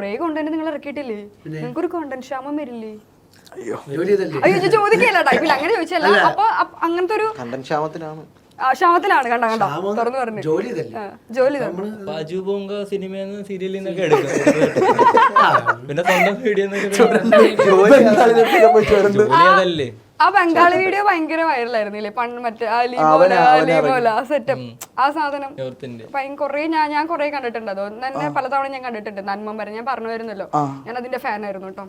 കൊറേ കോണ്ടന്റ് നിങ്ങൾ ഇറക്കിയിട്ടില്ലേ? നിങ്ങൾക്കൊരു കോണ്ടന്റ് ക്ഷാമം വരില്ലേ? അയ്യോ ചോദിക്കല്ലോ ടൈപ്പിൽ അങ്ങനെ ചോദിച്ചല്ല. അപ്പൊ അങ്ങനത്തെ ഒരു കണ്ടന്റ് ക്ഷാമത്തിലാണ്. ക്ഷാമത്തിലാണ്. കണ്ട തുറന്നു പറഞ്ഞു ജോലി സിനിമയിൽ സീരിയലിൽ നിന്നൊക്കെ എടുക്കും. പിന്നെ സ്വന്തം വീഡിയോ അതല്ലേ. ആ ബംഗാളി വീഡിയോ ഭയങ്കര വൈറലായിരുന്നില്ലേ പണ്ട്? മറ്റേ സെറ്റപ്പ് ആ സാധനം കൊറേ ഞാൻ കൊറേ കണ്ടിട്ടുണ്ട്. അത് തന്നെ പലതവണ ഞാൻ കണ്ടിട്ടുണ്ട്. നന്മ വരെ ഞാൻ പറഞ്ഞു വരുന്നല്ലോ, ഞാൻ അതിന്റെ ഫാൻ ആയിരുന്നു കേട്ടോ.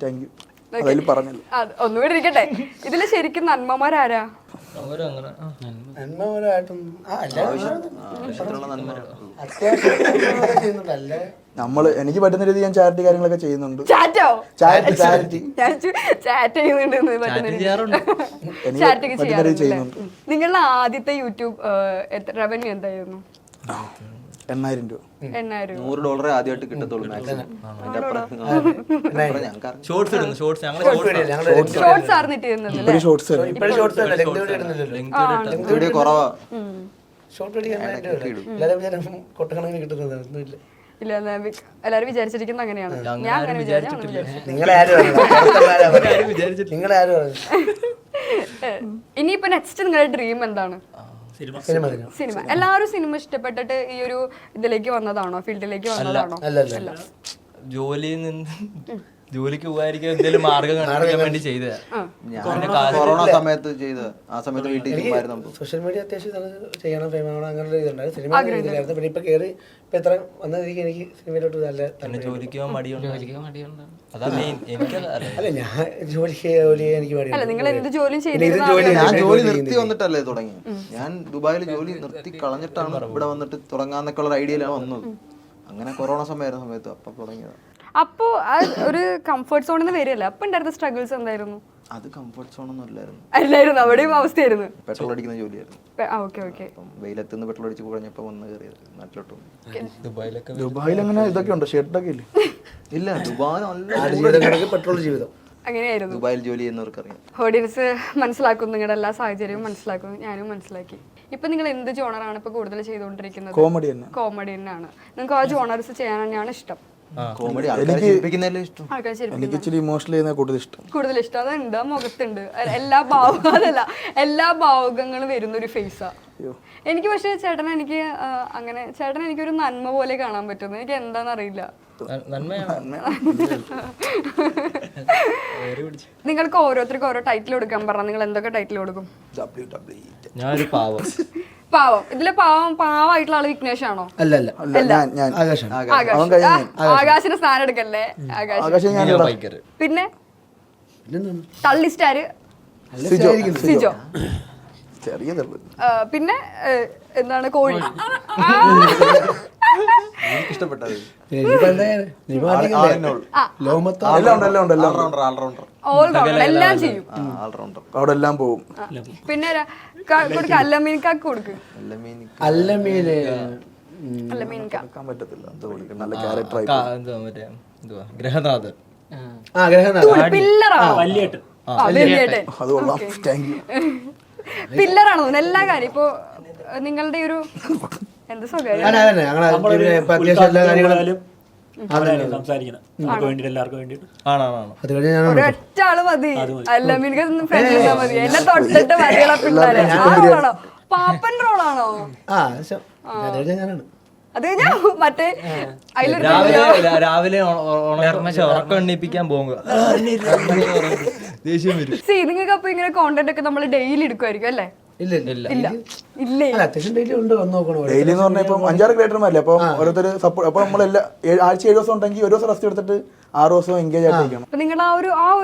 ഒന്നുകൂടി ഇരിക്കട്ടെ. ഇതില് ശരിക്കും നന്മമാരാരാ? നമ്മള് എനിക്ക് പറ്റുന്ന രീതി ഞാൻ ചാരിറ്റി കാര്യങ്ങളൊക്കെ ചെയ്യുന്നുണ്ട്. നിങ്ങളുടെ ആദ്യത്തെ യൂട്യൂബ് റവന്യൂ എന്തായിരുന്നു? 8,000 രൂപ. $100 ആദ്യമായിട്ട് കിട്ടത്തുള്ളൂ. കുറവാ. എല്ലാരും വിചാരിച്ചിരിക്കുന്ന അങ്ങനെയാണ്. ഞാൻ അങ്ങനെ ഇനിയിപ്പോ നെക്സ്റ്റ് നിങ്ങളുടെ ഡ്രീം എന്താണ്? സിനിമ. എല്ലാവരും സിനിമ ഇഷ്ടപ്പെട്ടിട്ട് ഈ ഒരു ഇതിലേക്ക് വന്നതാണോ, ഫീൽഡിലേക്ക് വന്നതാണോ? അല്ല, ജോലിക്ക് പോകാതിരിക്കാൻ എന്തെങ്കിലും മാർഗം കണ്ടുപിടിക്കാൻ വേണ്ടി ചെയ്തതാ. കൊറോണ സമയത്ത് ചെയ്ത ആ സമയത്ത് വീട്ടിൽ സോഷ്യൽ മീഡിയ അത്യാവശ്യം ചെയ്യണം, ഫേമാണ്, അങ്ങനെ ഇതുണ്ടായിരുന്നു. സിനിമ പിന്നെ ഇപ്പൊ കയറി ഇപ്പൊ എത്ര വന്നതിലേക്ക് എനിക്ക് സിനിമയിലോട്ട് നല്ല ജോലിക്ക് പോകാൻ മടിയുണ്ട്. അതാ മെയിൻ. അല്ല, ഞാൻ ജോലി എനിക്ക് ഞാൻ ജോലി നിർത്തി വന്നിട്ടല്ലേ തുടങ്ങി. ഞാൻ ദുബായിൽ ജോലി നിർത്തി കളഞ്ഞിട്ടാണ് ഇവിടെ വന്നിട്ട് തുടങ്ങാന്നൊക്കെ ഉള്ള ഐഡിയയിലാണ് വന്നത്. അങ്ങനെ കൊറോണ സമയമായിരുന്ന സമയത്ത് അപ്പം തുടങ്ങിയത്. അപ്പോ ഒരു കംഫർട്ട് സോണിൽ നിന്ന് വരില്ല. അപ്പൊ ഉണ്ടായിരുന്ന സ്ട്രഗിൾസ് എന്തായിരുന്നു? അത് കംഫർട്ട് സോൺ ഒന്നും അല്ലായിരുന്നു. അവിടെയും അവസ്ഥയായിരുന്നു. പെട്രോൾ അടിക്കുന്ന ജോലിയായിരുന്നു. വെയിലത്തുനിന്ന് പെട്രോൾ അടിച്ച് കുഴഞ്ഞപ്പോ വന്ന് കയറിയത് നാട്ടിലോട്ട്. ദുബായിൽ അങ്ങനെ ഇതൊക്കെ ഉണ്ടോ? ഷെഡൊക്കെ ഇല്ലേ? ഇല്ല, ദുബായ് പെട്രോൾ ജീവിതം അങ്ങനെയായിരുന്നു. ദുബായിൽ ജോലി ചെയ്യുന്നവർക്ക് അറിയാം. ഓഡിയൻസ് മനസ്സിലാക്കും, നിങ്ങളുടെ എല്ലാ സാഹചര്യവും മനസ്സിലാക്കും, ഞാനും മനസ്സിലാക്കി. ഇപ്പൊ നിങ്ങൾ എന്ത് ജോണറാണ് ഇപ്പൊ കൂടുതൽ ചെയ്തുകൊണ്ടിരിക്കുന്നത്? കോമഡി തന്നെയാണ്. നിങ്ങൾക്ക് ആ ജോണർസ് ചെയ്യാൻ തന്നെയാണ് ഇഷ്ടം? കോമഡി എനിക്ക് ഇച്ചിരി ഇമോഷണൽ ചെയ്യുന്ന കൂടുതൽ ഇഷ്ടം. അതുണ്ട്, മുഖത്തുണ്ട്. എല്ലാ ഭാവുകങ്ങളും വരുന്ന ഒരു ഫേസാ എനിക്ക്. പക്ഷെ ചേട്ടൻ എനിക്കൊരു നന്മ പോലെ കാണാൻ പറ്റുന്നു. എനിക്ക് എന്താണെന്ന് അറിയില്ല. നിങ്ങൾക്ക് ഓരോരുത്തർക്കും ഓരോ ടൈറ്റിൽ കൊടുക്കാൻ പറഞ്ഞാൽ നിങ്ങൾ എന്തൊക്കെ ടൈറ്റിൽ കൊടുക്കും? പാവം. ഇതിലെ പാവമായിട്ടുള്ള ആള് വിഘ്നേഷ് ആണോ? ആകാശിന് സ്ഥാനം എടുക്കല്ലേ? പിന്നെ തള്ളി സ്റ്റാര് സിജോ. പിന്നെ എന്താണ് കോഴി? ഇഷ്ടപ്പെട്ടത് എല്ലാം ചെയ്യും. അവിടെ എല്ലാം പോവും. പിന്നെ കൊടുക്ക അല്ലമീൻകാക്ക് കൊടുക്ക്. ഗ്രഹനാഥൻ പില്ലറാണോ എല്ലാ കാര്യം? ഇപ്പൊ നിങ്ങളുടെ ഒരു എന്ത് സ്വകാര്യം ഒരൊറ്റ ആള് മതി. അല്ലമീൻക്ക് മതി. എന്നെ തൊട്ടിട്ട് മതിയുള്ള പിള്ളേരെ. പാപ്പൻ റോളാണോ? അത് കഴിഞ്ഞാ മറ്റേ രാവിലെ ഉറക്കം എണ്ണിപ്പിക്കാൻ പോകുക. ദേഷ്യം വരും. നിങ്ങൾക്ക് അപ്പൊ ഇങ്ങനെ കോണ്ടന്റ് ഒക്കെ നമ്മൾ ഡെയിലി എടുക്കുമായിരിക്കും അല്ലേ? ഡെയിലി എന്ന് പറഞ്ഞാൽ ഇപ്പം 6 ക്രിയേറ്റർമാരല്ലേ, അപ്പൊ ഓരോരുത്തർ സപ്പോർട്ട്. അപ്പൊ നമ്മളെല്ലാ ആഴ്ച 7 ദിവസം ഉണ്ടെങ്കിൽ 1 ദിവസം റെസ്റ്റ് എടുത്തിട്ട് 6 ദിവസം എൻഗേജ് ആയിട്ടിരിക്കണം. നിങ്ങൾ ആ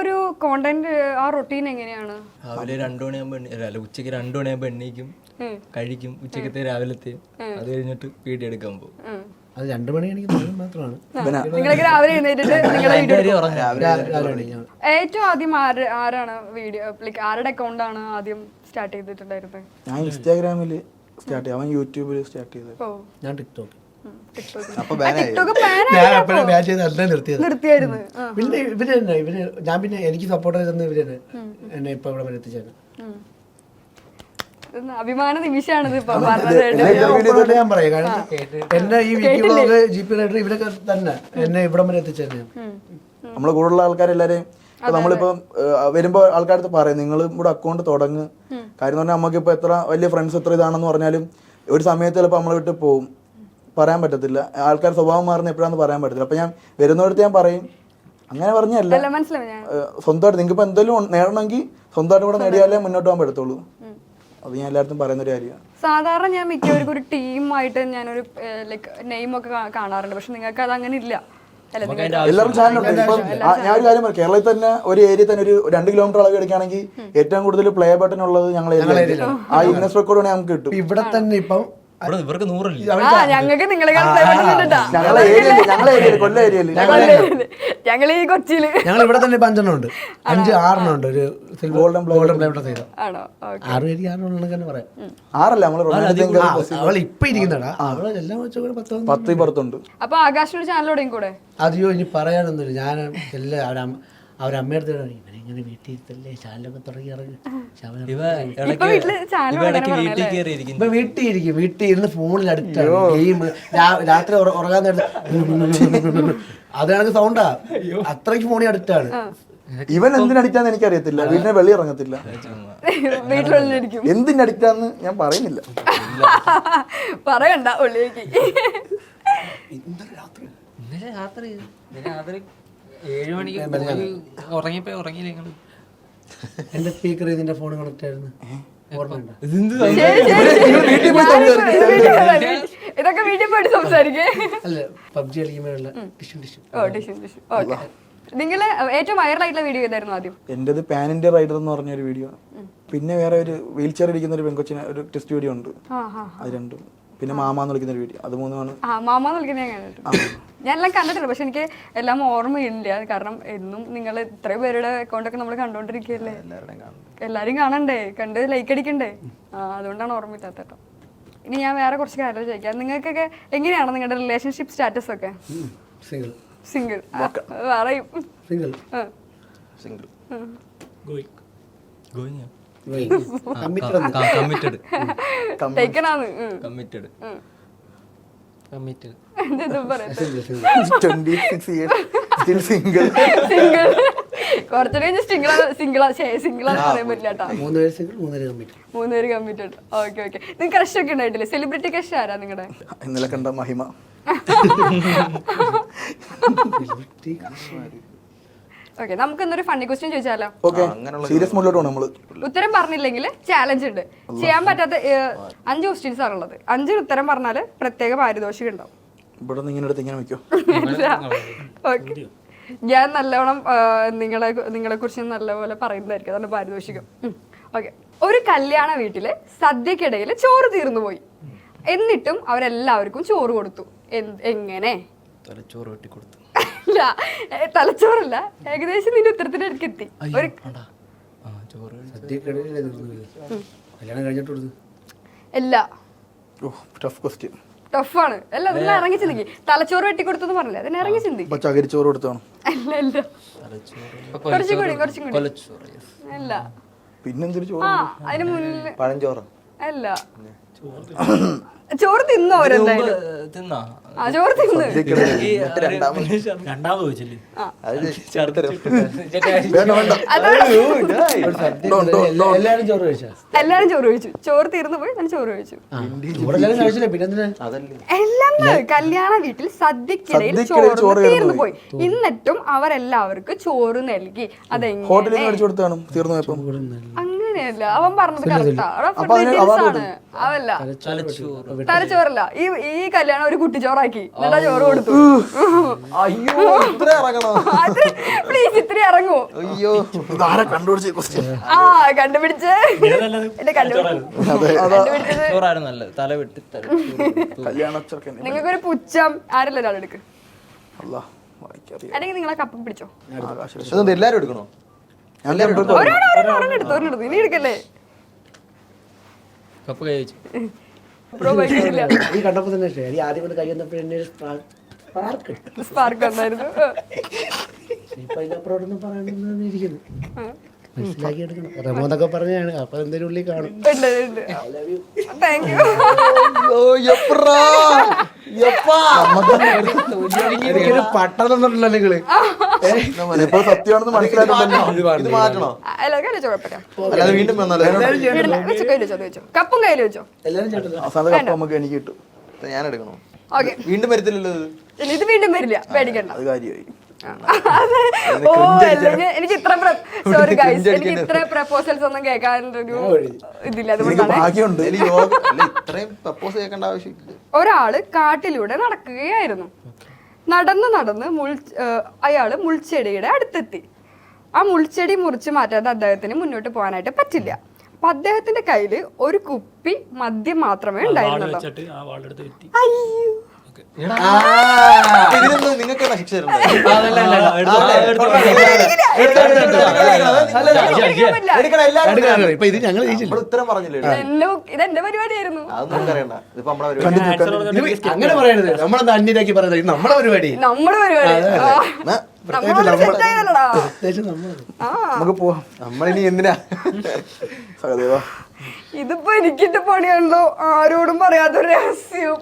ഒരു കോണ്ടന്റ് ആ റൊട്ടീൻ എങ്ങനെയാണ്? രാവിലെ 2 മണിയാകുമ്പോ ഉച്ചക്ക് 2 മണിയാകുമ്പോ എണ്ണീക്കും, കഴിക്കും, ഉച്ചക്കത്തെ രാവിലത്തെ. അത് കഴിഞ്ഞിട്ട് വീഡിയോ എടുക്കാൻ പോകും. അത് 2 മണി മാത്രമാണ്. രാവിലെ എഴുന്നേറ്റിട്ട് ഏറ്റവും ആദ്യം ആരാണ് വീഡിയോ ആരുടെ അക്കൗണ്ടാണ് ആദ്യം സ്റ്റാർട്ട് ചെയ്തിട്ടുണ്ടായിരുന്നത്? ഞാൻ ഇൻസ്റ്റാഗ്രാമില് സ്റ്റാർട്ട് ചെയ്തു, അവൻ യൂട്യൂബിൽ സ്റ്റാർട്ട് ചെയ്തത്. ഞാൻ ടിക്ടോക്ക്. നിർത്തിയായിരുന്നു. പിന്നെ ഞാൻ പിന്നെ എനിക്ക് സപ്പോർട്ട് ചെയ്തെന്ന് ഇവര് എന്നെ ഇപ്പൊ ഇവിടെ എത്തിച്ചേരും. അഭിമാന നിമിഷമാണിത് ഇപ്പൊ പറഞ്ഞത്. ഞാൻ പറയാം, കാരണം എന്നെ ഈ വീഡിയോ ബ്ലോഗ് GP റൈഡർ ഇവരൊക്കെ തന്നെ എന്നെ ഇവിടം വരെ എത്തിച്ചതന്നെ. നമ്മളെ കൂടുതലുള്ള ആൾക്കാരെല്ലാരെയും നമ്മളിപ്പോ വരുമ്പോ ആൾക്കാരടുത്ത് പറയും നിങ്ങൾ ഇവിടെ അക്കൗണ്ട് തുടങ്ങ്. കാര്യം എന്ന് പറഞ്ഞാൽ നമുക്കിപ്പോ എത്ര വലിയ ഫ്രണ്ട്സ് എത്ര ഇതാണെന്ന് പറഞ്ഞാലും ഒരു സമയത്ത് ചിലപ്പോൾ നമ്മളെ വിട്ട് പോകും, പറയാൻ പറ്റത്തില്ല. ആൾക്കാർ സ്വഭാവം മാറുന്ന എപ്പോഴാണെന്ന് പറയാൻ പറ്റത്തില്ല. അപ്പൊ ഞാൻ വരുന്നിടത്ത് ഞാൻ പറയും, അങ്ങനെ പറഞ്ഞല്ല, സ്വന്തമായിട്ട് നിങ്ങൾക്ക് ഇപ്പൊ എന്തെങ്കിലും നേടണമെങ്കിൽ സ്വന്തമായിട്ട് കൂടെ നേടിയാലേ മുന്നോട്ട് പോകാൻ പറ്റത്തുള്ളൂ. അത് ഞാൻ എല്ലായിടത്തും പറയുന്ന ഒരു കാര്യമാണ്. സാധാരണ ഞാൻ മിക്കവർക്കും ഒരു ടീമായിട്ട് ഞാനൊരു ലൈക്ക് നെയിം ഒക്കെ കാണാറുണ്ട്, പക്ഷെ നിങ്ങൾക്ക് അത് അങ്ങനെ ഇല്ല. എല്ലാവരും ചാനലുണ്ട്. ഇപ്പം ഞാൻ ഒരു കാര്യം പറയാം, കേരളത്തിൽ തന്നെ ഒരു ഏരിയ തന്നെ ഒരു 2 കിലോമീറ്റർ അളവ് എടുക്കുകയാണെങ്കിൽ ഏറ്റവും കൂടുതൽ പ്ലേ ബട്ടൺ ഉള്ളത് ഞങ്ങളെ ആ ഇഗ്നസ് റെക്കോർഡ് വേണമെങ്കിൽ നമുക്ക് കിട്ടും. ഇവിടെ തന്നെ ഇപ്പം ഇവർക്ക് 100 ഞങ്ങൾക്ക് നിങ്ങളെ ഞങ്ങൾ ഈ കൊച്ചിയില് ഞങ്ങൾ ഇവിടെ തന്നെ 5 ഉണ്ട്, 6 ഉണ്ട്. ഒരു ഗോൾഡൻ പ്ലേ ചെയ്ത ആണോ? 6 പറയാം. 6 നമ്മള് അവൾ ഇപ്പൊ ഇരിക്കുന്നടാ, അവള് എല്ലാം വെച്ചുകൂടെ 10 പുറത്തുണ്ട്. അപ്പൊ ആകാശിനൊരു ചാനലോടെയും കൂടെ അതെയോ ഇനി പറയാനൊന്നുമില്ല. ഞാൻ എല്ലാം അവരമ്മയുടെ ഇവനിങ്ങനെ വീട്ടിൽ ഇരുത്തല്ലേ, ചാനലൊക്കെ തുടങ്ങി ഇറങ്ങി. ഇപ്പൊ വീട്ടിൽ ഇരിക്കും, വീട്ടിൽ ഇരുന്ന് ഫോണിൽ അടുത്താണ് ഗെയിം. രാത്രി ഉറങ്ങാൻ നേരത്ത് അതാണ് സൗണ്ടാ, അത്രയ്ക്ക് ഫോണിൽ അടുത്താണ്. ഇവൻ എന്തിനടിക്കാന്ന് എനിക്കറിയത്തില്ല, വീടിനെ വെളി ഇറങ്ങത്തില്ല, വീട്ടിലുള്ളിലിരിക്കും. എന്തിനടിക്കാന്ന് ഞാൻ പറയുന്നില്ല, പറയണ്ട ഉള്ളിലേക്ക്. ഇന്നലെ രാത്രി 7 മണിക്ക് ഉറങ്ങിയില്ല ഞങ്ങള്. എന്റെ സ്പീക്കർ ഇതിന്റെ ഫോൺ കണക്ട് ആയിരുന്നു, ഓർമ്മയുണ്ടോ? ഇതൊക്കെ വീട്ടിൽ പോയിട്ട് സംസാരിക്കേ. അല്ല, പബ്ജി കളിക്കുമ്പോഴുള്ള നിങ്ങള് ഏറ്റവും വൈറലായിട്ടുള്ള വീഡിയോ ഏതായിരുന്നു ആദ്യം? എന്റേത് പാൻ ഇന്ത്യ റൈഡർ എന്ന് പറഞ്ഞൊരു വീഡിയോ. പിന്നെ വേറെ ഒരു വീൽ ചെയർ ഇരിക്കുന്ന ഒരു പെൺകൊച്ചിന് ഒരു ടെസ്റ്റ് വീഡിയോ ഉണ്ട്, അത് 2. പിന്നെ മാമാന്ന് വിളിക്കുന്ന ഒരു വീഡിയോ, അത് 3 മാമാന്ന് വിളിക്കുന്ന ഞാൻ കണ്ടിട്ടുണ്ട്. ഞാൻ എല്ലാം കണ്ടിട്ടുണ്ട്, പക്ഷെ എനിക്ക് എല്ലാം ഓർമ്മയില്ല. കാരണം എന്നും നിങ്ങൾ ഇത്രയും പേരുടെ അക്കൗണ്ടൊക്കെ നമ്മൾ കണ്ടോണ്ടിരിക്കുകയല്ലേ, എല്ലാരും കാണണ്ടേ, കണ്ട് ലൈക്ക് അടിക്കണ്ടേ. അതുകൊണ്ടാണ് ഓർമ്മയില്ലാത്ത കേട്ടോ. ഇനി ഞാൻ വേറെ കുറച്ച് കാര്യങ്ങൾ ചോദിക്കാം. നിങ്ങൾക്കൊക്കെ എങ്ങനെയാണ് നിങ്ങളുടെ റിലേഷൻഷിപ്പ് സ്റ്റാറ്റസ് ഒക്കെ? സിംഗിൾ പറയും. കുറച്ചു കഴിഞ്ഞ് സിംഗിളാന്ന് പറയാൻ പറ്റില്ല കേട്ടോ. 3 പേര് കമ്മിറ്റഡ്. Okay okay. നിങ്ങൾക്ക് ക്രഷ് ഒക്കെ ഉണ്ടായിട്ടില്ലേ? സെലിബ്രിറ്റി ക്രഷ് ആരാ നിങ്ങളുടെ? ഇന്നലെ കണ്ട മഹിമ. ഓക്കെ, നമുക്ക് ഇന്നൊരു ഫണ്ണി ക്വസ്റ്റ്യൻ ചോദിച്ചാലോ? സീരിയസ് മോഡിലോട്ട് പോകണം നമ്മള്. ഉത്തരം പറഞ്ഞില്ലെങ്കിൽ ചാലഞ്ച് ഉണ്ട്. ചെയ്യാൻ പറ്റാത്ത 5 ക്വസ്റ്റ്യൻസ് ആണുള്ളത്. 5 ഉത്തരം പറഞ്ഞാല് പ്രത്യേക പാരിതോഷികം ഉണ്ടാവും. ഇവിടെ നിന്ന് ഇങ്ങനെ ഇങ്ങനെ വെക്കോ? ഓക്കെ, ഞാൻ നല്ലവണ്ണം നിങ്ങളെ കുറിച്ച് നല്ലപോലെ പറയുന്നതായിരിക്കും, അതാണ് പാരിതോഷികം. ഓക്കെ, ഒരു കല്യാണ വീട്ടില് സദ്യക്കിടയിൽ ചോറ് തീർന്നു പോയി, എന്നിട്ടും അവരെല്ലാവർക്കും ചോറ് കൊടുത്തു. എങ്ങനെ? തലച്ചോറ് വെട്ടിക്കൊടുത്തു. ഇല്ല, തലച്ചോറല്ല, ഏകദേശം നിന്റെ ഉത്തരത്തിന്റെ അടുക്ക് എത്തി. അല്ല, ടഫാണ്. അല്ല, അതിനെ ഇറങ്ങി ചിന്തിക്ക്. തലച്ചോറ് വെട്ടിക്കൊടുത്തു പറഞ്ഞില്ലേ, അതിനെ ഇറങ്ങി ചിന്തിക്ക്. ചകിരിച്ചോറ് കൊടുത്താണ്. അല്ല അല്ല, കുറച്ചും കൂടി അല്ല. പിന്നെന്തൊരു ചോറ്? അതിന് മുന്നിൽ പഴഞ്ചോറ് അല്ല. ചോറ് തിന്നോ അവരെന്തായാലും? ചോറ് തിന്ന്. രണ്ടാമത് ചോദിച്ചില്ലേ? എല്ലാരും ചോറ് കഴിച്ചാ? എല്ലാരും ചോറ് കഴിച്ചു. ചോറ് തീർന്നു പോയി, ഞാൻ ചോറ് കഴിച്ചു. എല്ലാം കല്യാണ വീട്ടിൽ സദ്യക്കിടയിൽ ചോറ് തീർന്നു പോയി, എന്നിട്ടും അവരെല്ലാവർക്കും ചോറ് നൽകി. അതെങ്ങനെ? അങ്ങനെയല്ല, അവൻ പറഞ്ഞത് കറക്റ്റാ. അവല്ല, തലച്ചോറല്ല. ഈ കല്യാണം ഒരു കുട്ടിച്ചോറാക്കി, എന്നിട്ടാ ചോറ് കൊടുത്തു. പ്ലീസ്, ഇത്ര ഇറങ്ങുമോ? കണ്ടുപിടിച്ച് നിങ്ങൾക്കൊരു പുച്ഛം ആരല്ല ഒരാളെടുക്ക്, അല്ലെങ്കിൽ നിങ്ങളെ കപ്പം പിടിച്ചോ. എല്ലാരും എടുക്കണോ? ഒരെണ്ണെടുത്തു, ഇനി എടുക്കല്ലേ? കപ്പ് കൈ വെച്ചു. ഈ കണ്ടപ്പോ തന്നെ ആദ്യം കൊണ്ട് കൈ വന്നപ്പോഴേ സ്പാർക്ക് വന്നായിരുന്നു. ഇപ്പൊ അതിനപ്പുറം പറയാനിരിക്കുന്നു. മനസ്സിലാക്കി എടുക്കണം. റെമോ എന്നൊക്കെ പറഞ്ഞാണ്, അപ്പൊ എന്തെങ്കിലും ഉള്ളിൽ കാണും. Thank you. എനിക്കൊരു പട്ടം തന്നിട്ടില്ല നിങ്ങള്. ഇപ്പൊ സത്യമാണെന്ന് മനസ്സിലായിട്ടുണ്ടല്ലോ. ഇത് മാറ്റണോ? അല്ലാതെ വീണ്ടും വന്നാലോ? കപ്പും കയ്യിൽ വെച്ചോ. എല്ലാരും ചേട്ടൻ അവസാനത്തെ കപ്പ് നമുക്ക് എനിക്ക് കിട്ടും. ഞാൻ എടുക്കണോ? ഓക്കെ, വീണ്ടും വരത്തില്ലല്ലോ ഇത്. ഇത് വീണ്ടും വരില്ല, പേടിക്കണ്ട. അത് കാര്യമായി. ഓ, അല്ലെങ്കിൽ എനിക്ക് ഇത്ര സോറി ഗൈസ്, എനിക്ക് ഇത്ര പ്രപ്പോസൽസ് ഒന്നും കേൾക്കാനൊരു ഇതില്ല. അതുകൊണ്ടാണ് ഭാഗ്യമുണ്ട്. ഇത്രയും പ്രപ്പോസ് കേൾക്കേണ്ട ആവശ്യമില്ല. ഒരാള് കാട്ടിലൂടെ നടക്കുകയായിരുന്നു. നടന്ന് നടന്ന് അയാള് മുൾച്ചെടിയുടെ അടുത്തെത്തി. ആ മുൾച്ചെടി മുറിച്ച് മാറ്റാതെ അദ്ദേഹത്തിന് മുന്നോട്ട് പോകാനായിട്ട് പറ്റില്ല. അപ്പൊ അദ്ദേഹത്തിന്റെ കയ്യില് ഒരു കുപ്പി മദ്യം മാത്രമേ ഉണ്ടായിരുന്നുള്ളൂ. അയ്യോ, ഇതിനൊന്നും നിങ്ങൾക്ക് ശിക്ഷ തരണ്ടേ? ഇപ്പൊ ഇത് ഞങ്ങൾ ജയിച്ചില്ല. നമ്മൾ ഉത്തരം പറഞ്ഞില്ലേ? ഇതെന്റെ പരിപാടിയായിരുന്നു. അതൊന്നും നമുക്കറിയണ്ട. ഇതിപ്പോ നമ്മളെ പരിപാടി. അങ്ങനെ പറയരുത്, നമ്മളെന്താ അന്യരാക്കി പറയുന്നത്. ഇത് നമ്മളെ പരിപാടി. നമ്മുടെ പരിപാടി സെറ്റായതല്ലടാ. പ്രത്യേകിച്ച് നമ്മള് നമുക്ക് പോവാം. നമ്മളിനി എന്തിനാ സഹദേവാ, ഇതിപ്പോ എനിക്കിട്ട് പണിയുണ്ടോ? ആരോടും പറയാത്തൊരു രഹസ്യം.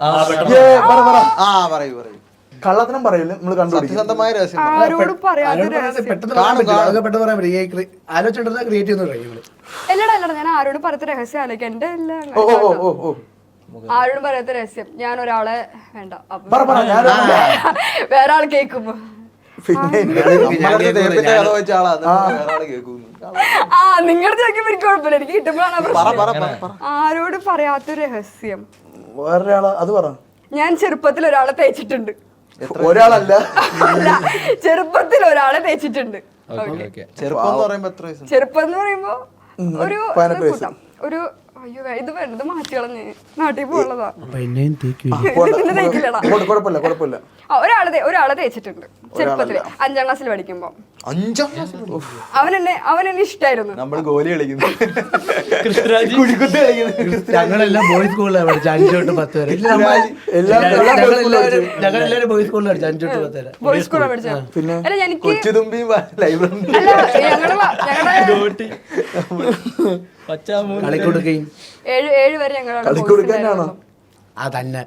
പറയൂ പറയൂ. കള്ളത്തനം പറയില്ല, നമ്മൾ കണ്ടുപിടിക്കും. സത്യസന്ധമായ രഹസ്യം. ആരോടും പറയാത്തൊരു രഹസ്യം. പെട്ടെന്ന് പറയാൻ പറ്റില്ല. അതൊക്കെ പെട്ടെന്ന് പറയാൻ പറ്റില്ല. ആലോചിച്ചിട്ട് ക്രിയേറ്റ് ചെയ്യുന്ന കഴിയും. അല്ലടാ, ഞാൻ ആരോടും പറയാത്ത രഹസ്യം ആലോചിക്കാം. എന്റെ ആരോടും പറയാത്ത രഹസ്യം. ഞാൻ ഒരാളെ വേണ്ട, വേറെ ആൾ കേൾക്കുമ്പോ നിങ്ങളുടെ ചോദിക്കുമ്പോ എനിക്ക് കുഴപ്പമില്ല, എനിക്ക് കിട്ടുമ്പോഴാണ്. ആരോടും പറയാത്തൊരു രഹസ്യം. വേറൊരാള് അത് പറ. ഞാൻ ചെറുപ്പത്തിൽ ഒരാളെ തേച്ചിട്ടുണ്ട്. ഒരാളല്ല, ചെറുപ്പത്തിൽ ഒരാളെ തേച്ചിട്ടുണ്ട്. ചെറുപ്പം എന്ന് പറയുമ്പോ എത്ര വയസ്സ്? ചെറുപ്പം എന്ന് പറയുമ്പോ ഒരു അയ്യോ, ഇത് വെറുതെ മാറ്റി കളഞ്ഞ് നാട്ടിൽ പോയുള്ളതാ. കുഴപ്പമില്ല കുഴപ്പമില്ല. ഒരാളെ തേച്ചിട്ടുണ്ട് ചെറുപ്പത്തില്, 5ാം ക്ലാസ്സിൽ പഠിക്കുമ്പോ. 5ാം ക്ലാസ്സിൽ അവനെന്നെ ഇഷ്ടായിരുന്നു. നമ്മൾ ഗോലി കളിക്കുന്നു, ഞങ്ങളെല്ലാം ബോയ്സ് സ്കൂളിലാണ് പഠിച്ചത് 5 തൊട്ട് 10 വരെ. ഞങ്ങളെല്ലാരും ബോയ്സ് സ്കൂളിലാണ് പഠിച്ചത് 5 തൊട്ട് 10 വരെ. ബോയ്സ് സ്കൂളിലാണ് പഠിച്ചത്. പിന്നെ അല്ല, എനിക്ക് കൊച്ചുതുമ്പിയും ലൈബ്രറി കളിക്കൊടുക്കുകയും 7 വരെ ഞങ്ങൾ അതന്നെ.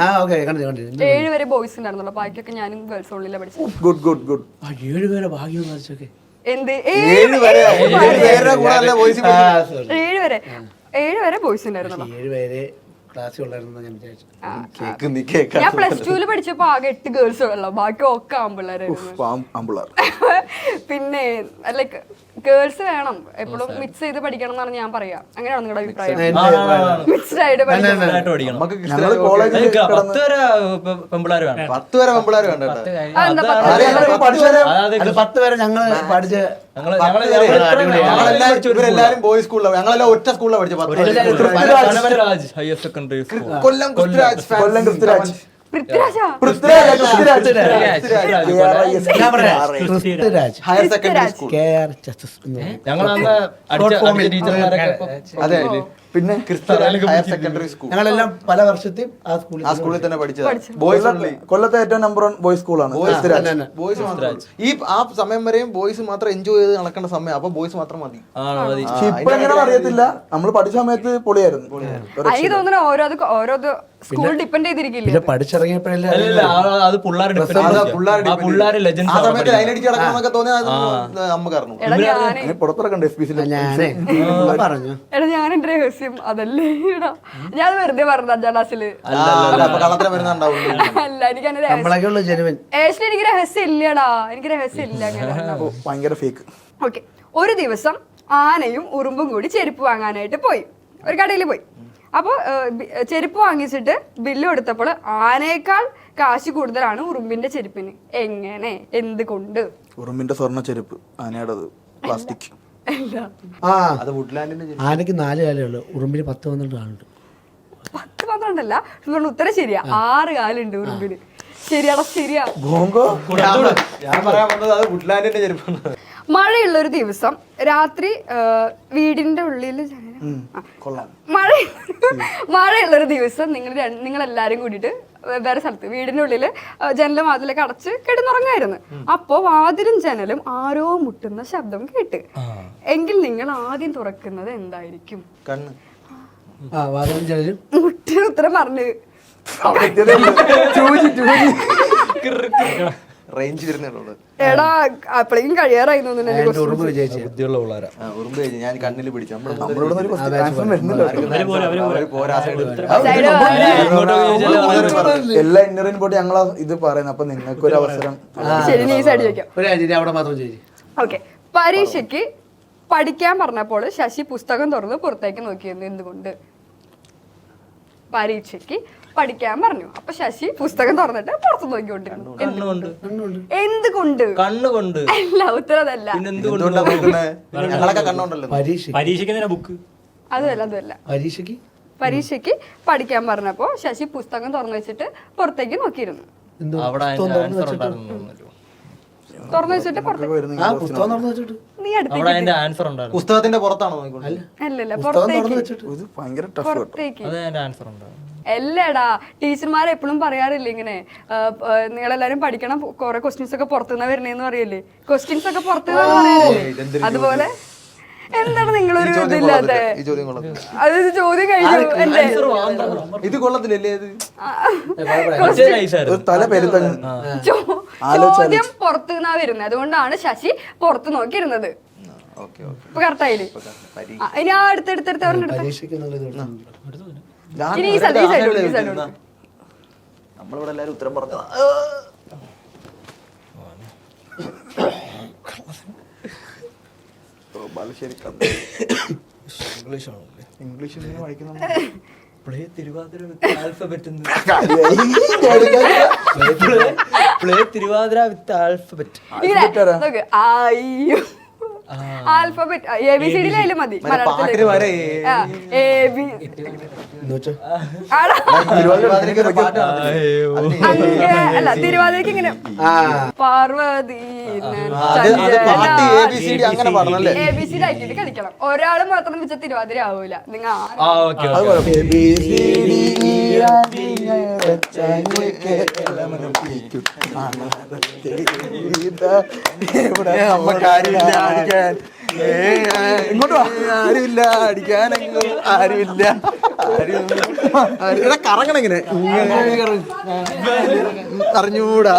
ആ ഓക്കെ, കണ്ടു കണ്ടു. 7 വരെ ബോയ്സ് ഉണ്ടായിരുന്നുള്ളൂ, ബാക്കിയൊക്കെ ഞാനും ഗേൾസ് ഓൺലിയിലാണ് പഠിച്ചത്. Good good good. 7 പേരെ ഭാഗ്യം കാണിച്ചൊക്കെ. എന്ത് 7 വരെ? 7 വരെ ബോയ്സ് ഉണ്ടായിരുന്നുള്ളൂ. 7 പേരെ ക്ലാസ്സിൽ ഉള്ളായിരുന്നു ഞാൻ വിചാരിച്ചു. ഞാൻ +2 പഠിച്ചപ്പോ ആകെ 8 ഗേൾസ് ഉള്ളു, ബാക്കി ഒക്കെ ആമ്പിള്ളേരായിരുന്നു. പിന്നെ ലൈക്ക് ഗേൾസ് വേണം, എപ്പോഴും മിക്സ് ചെയ്ത് പഠിക്കണം എന്നാണ് ഞാൻ പറയാ. അങ്ങനെയാണ് നിങ്ങളുടെ അഭിപ്രായം? മിക്സ്ഡ് ആയിട്ട് പഠിക്കണം. 10 വരെ പെമ്പിളാര് വേണ്ട. 10 വരെ ഞങ്ങള് പഠിച്ച ഇവരെല്ലാരും ബോയ്സ് സ്കൂളിലാണ്, ഞങ്ങളെല്ലാം ഒറ്റ സ്കൂളിലാണ് പഠിച്ചത്. Kollam Kristhuraj. Higher secondary school. അതെ. പിന്നെ ഹയർ സെക്കൻഡറി സ്കൂൾ. ഞങ്ങളെല്ലാം പല വർഷത്തെയും ആ സ്കൂളിൽ തന്നെ പഠിച്ചത്. Boys only. കൊല്ലത്തെ ഏറ്റവും നമ്പർ 1 ബോയ്സ് സ്കൂളാണ്. ബോയ്സ് മാത്രം. ഈ ആ സമയം വരെയും ബോയ്സ് മാത്രം എൻജോയ് ചെയ്ത് നടക്കേണ്ട സമയം, അപ്പൊ ബോയ്സ് മാത്രം മതി. ഇപ്പൊ എങ്ങനെയാണെന്ന് അറിയത്തില്ല, നമ്മൾ പഠിച്ച സമയത്ത് പൊളിയായിരുന്നു. എനിക്ക് തോന്നുന്നു ഓരോ സ്കൂൾ ഡിപ്പെൻഡ് ചെയ്തിരിക്കില്ല. പഠിച്ചിറങ്ങിയപ്പോഴല്ലേ അത് പിള്ളേർ ആ സമയത്ത് ലൈനടിച്ച് നടക്കണമെന്നൊക്കെ തോന്നിയാൽ നമുക്ക് അറിഞ്ഞു. പുറത്തിറക്കണ്ട FBC പറഞ്ഞു. എടാ, ഞാൻ എന്റെ രഹസ്യം അതല്ലേ ഇടാ, ഞാൻ വെറുതെ പറഞ്ഞു 5ാം ക്ലാസ്സില്. കള്ളത്തിന് വരുന്നുണ്ടാവും. അല്ല, എനിക്ക് രഹസ്യം ഇല്ലടാ, എനിക്ക് രഹസ്യം ഇല്ല. ഭയങ്കര ഫേക്ക്. ഓക്കെ, ഒരു ദിവസം ആനയും ഉറുമ്പും കൂടി ചെരുപ്പ് വാങ്ങാനായിട്ട് പോയി, ഒരു കടയിൽ പോയി. അപ്പോൾ ചെരുപ്പ് വാങ്ങിച്ചിട്ട് ബില്ല് കൊടുത്തപ്പോൾ ആനയേക്കാൾ കാശ് കൂടുതലാണ് ഉറുമ്പിന്റെ ചെരുപ്പിന്. എങ്ങനെ, എന്തുകൊണ്ട്? ഉറുമ്പിന്റെ സ്വർണ്ണ ചെരുപ്പ്, ആനയുടേത് പ്ലാസ്റ്റിക്. ആനക്ക് 4 കാലേ ഉള്ളു, ഉറുമ്പിന് 10 12 കാലുണ്ട്. 10 12 ഉത്തരം ശരിയാ, 6 കാലുണ്ട് ഉറുമ്പിന്. ശരിയാടാ, ശരിയാ. ഞാൻ പറയാൻ വന്നത് അത് വുഡ്ലാൻഡിന്റെ ചെരുപ്പാണ്. മഴയുള്ള ഒരു ദിവസം രാത്രി വീടിന്റെ ഉള്ളിൽ മഴയുള്ളൊരു ദിവസം നിങ്ങൾ എല്ലാരും കൂടിയിട്ട് വേറെ സ്ഥലത്ത് വീടിന്റെ ഉള്ളില് ജനലും വാതിലൊക്കെ അടച്ച് കിടന്നുറങ്ങായിരുന്നു. അപ്പോ വാതിലും ജനലും ആരോ മുട്ടുന്ന ശബ്ദം കേട്ട്. എങ്കിൽ നിങ്ങൾ ആദ്യം തുറക്കുന്നത് എന്തായിരിക്കും? കണ്ണ്. മുട്ടിന് ഉത്തരം പറഞ്ഞു. റേഞ്ച് വരുന്നുള്ളൂ. എടാ അപ്പളേക്കും കഴിയാറായി തോന്നുന്നു. ബുദ്ധിയുള്ള പിള്ളേരാ. ഉറുമ്പ് കഴിഞ്ഞ് ഞാൻ കണ്ണിൽ പിടിച്ചു. എല്ലാ ഇന്റർവ്യൂ പോയിട്ട് ഞങ്ങളാ ഇത് പറയുന്നത്. അപ്പൊ നിങ്ങൾക്ക് ഒരു അവസരം. ശരി, നീ സൈഡ് ചോദിക്കാം. അവിടെ മാത്രം ചോദിച്ചു. ഓക്കെ, പരീക്ഷയ്ക്ക് പഠിക്കാൻ പറഞ്ഞപ്പോൾ ശശി പുസ്തകം തുറന്ന് പുറത്തേക്ക് നോക്കിയത് എന്തുകൊണ്ട്? പരീക്ഷയ്ക്ക് പഠിക്കാൻ പറഞ്ഞു, അപ്പൊ ശശി പുസ്തകം തുറന്നിട്ട് പുറത്ത് നോക്കിക്കൊണ്ടിരുന്നു. എന്തുകൊണ്ട്? കണ്ണുകൊണ്ട്. അല്ല, ഉത്തരം അതല്ല. ഞങ്ങളൊക്കെ കണ്ണുണ്ടല്ലോ. പരീക്ഷയ്ക്ക് ബുക്ക്. അതല്ല. പരീക്ഷയ്ക്ക് പഠിക്കാൻ പറഞ്ഞപ്പോ ശശി പുസ്തകം തുറന്നു വെച്ചിട്ട് പുറത്തേക്ക് നോക്കിയിരുന്നു. അവിടെ അതിന്റെ ആൻസർ ഉണ്ടായിരുന്നു. തുറന്നു വെച്ചിട്ട് പുറത്തേക്ക്. നീ അവിടെ അതിന്റെ ആൻസർ ഉണ്ടായിരുന്നു. പുസ്തകത്തിന്റെ പുറത്താണോ നോക്കിക്കൊണ്ടത്? അല്ലല്ല, പുറത്തേക്ക്. ഇത് ഭയങ്കര പുറത്തേക്ക് അത് അതിന്റെ ആൻസർ ഉണ്ടായിരുന്നു. അല്ലടാ, ടീച്ചർമാർ എപ്പോഴും പറയാറില്ല ഇങ്ങനെ, നിങ്ങളെല്ലാരും പഠിക്കണം, കുറെ ക്വസ്റ്റ്യൻസ് ഒക്കെ പുറത്തുനിന്ന് വരണേന്ന് പറയല്ലേ, ക്വസ്റ്റ്യൻസ് ഒക്കെ പുറത്തുനിന്ന് പറയല്ലേ. അതുപോലെ എന്താണ് നിങ്ങളൊരു ഇതില്ലാത്ത? അത് ചോദ്യം കഴിഞ്ഞു. എന്റെ ഇത് കൊള്ളത്തില്ലല്ലേ? തല പെരുത്തങ്ങ് ചോദ്യം പുറത്തുനിന്നാ വരുന്നത്, അതുകൊണ്ടാണ് ശശി പുറത്ത് നോക്കിയിരുന്നത്. ഇപ്പൊ കറക്റ്റായില്ലേ? ഇനി ആ അടുത്തടുത്ത് നമ്മളിവിടെ എല്ലാരും ഉത്തരം പറഞ്ഞു. ഇംഗ്ലീഷ് വായിക്കുന്ന തിരുവാതിര വിത്ത് ആൽഫബറ്റ്. ആൽഫബറ്റ് ABCD മതി. പാട്ടിന് വരെ അല്ല, തിരുവാതിരക്ക് ഇങ്ങനെ പാർവതി അങ്ങനെ പാടണല്ലേ? ABCD ആക്കിയിട്ട് കളിക്കണം. ഒരാള് മാത്രം വെച്ച തിരുവാതിര ആവൂല. നിങ്ങൾ ഇങ്ങോട്ട് ആരുമില്ല അടിക്കാനെങ്കിലും ആരുമില്ല. കറങ്ങണെങ്ങനെ അറിഞ്ഞൂടാ.